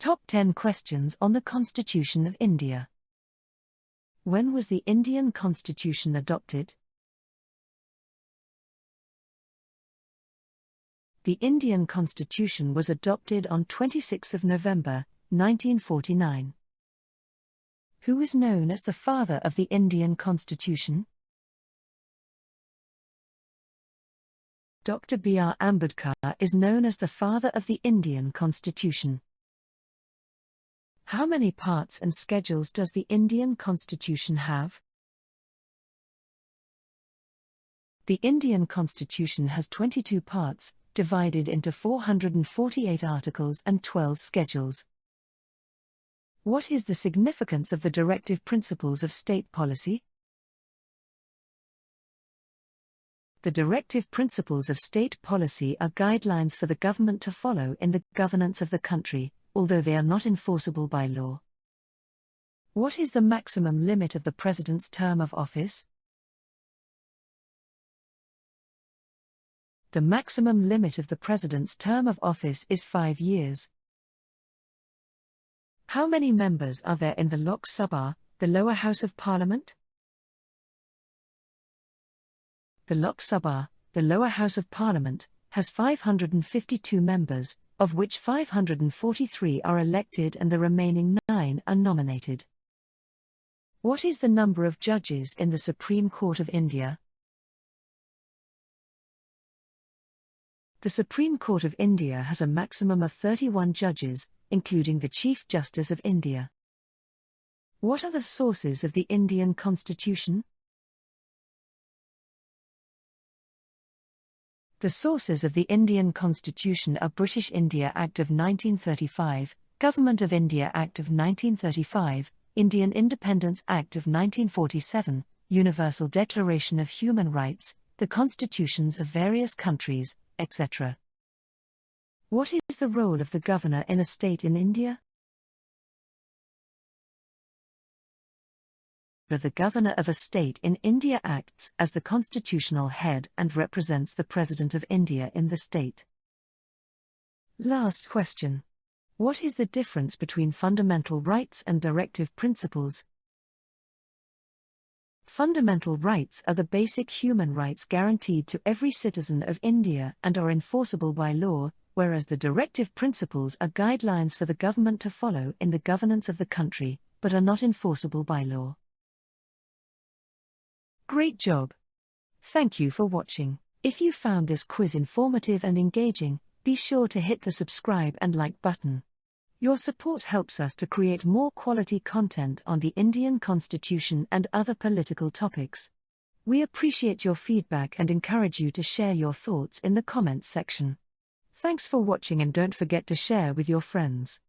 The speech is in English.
Top 10 questions on the Constitution of India. When was the Indian Constitution adopted? The Indian Constitution was adopted on 26 November, 1949. Who is known as the father of the Indian Constitution? Dr. B.R. Ambedkar is known as the father of the Indian Constitution. How many parts and schedules does the Indian Constitution have? The Indian Constitution has 22 parts, divided into 448 articles and 12 schedules. What is the significance of the Directive Principles of State Policy? The Directive Principles of State Policy are guidelines for the government to follow in the governance of the country, although they are not enforceable by law. What is the maximum limit of the President's term of office? The maximum limit of the President's term of office is 5 years. How many members are there in the Lok Sabha, the lower house of Parliament? The Lok Sabha, the lower house of Parliament, has 552 members, of which 543 are elected and the remaining 9 are nominated. What is the number of judges in the Supreme Court of India? The Supreme Court of India has a maximum of 31 judges, including the Chief Justice of India. What are the sources of the Indian Constitution? The sources of the Indian Constitution are British India Act of 1935, Government of India Act of 1935, Indian Independence Act of 1947, Universal Declaration of Human Rights, the constitutions of various countries, etc. What is the role of the governor in a state in India? The governor of a state in India acts as the constitutional head and represents the President of India in the state. Last question. What is the difference between fundamental rights and directive principles? Fundamental rights are the basic human rights guaranteed to every citizen of India and are enforceable by law, whereas the directive principles are guidelines for the government to follow in the governance of the country, but are not enforceable by law. Great job! Thank you for watching. If you found this quiz informative and engaging, be sure to hit the subscribe and like button. Your support helps us to create more quality content on the Indian Constitution and other political topics. We appreciate your feedback and encourage you to share your thoughts in the comments section. Thanks for watching and don't forget to share with your friends.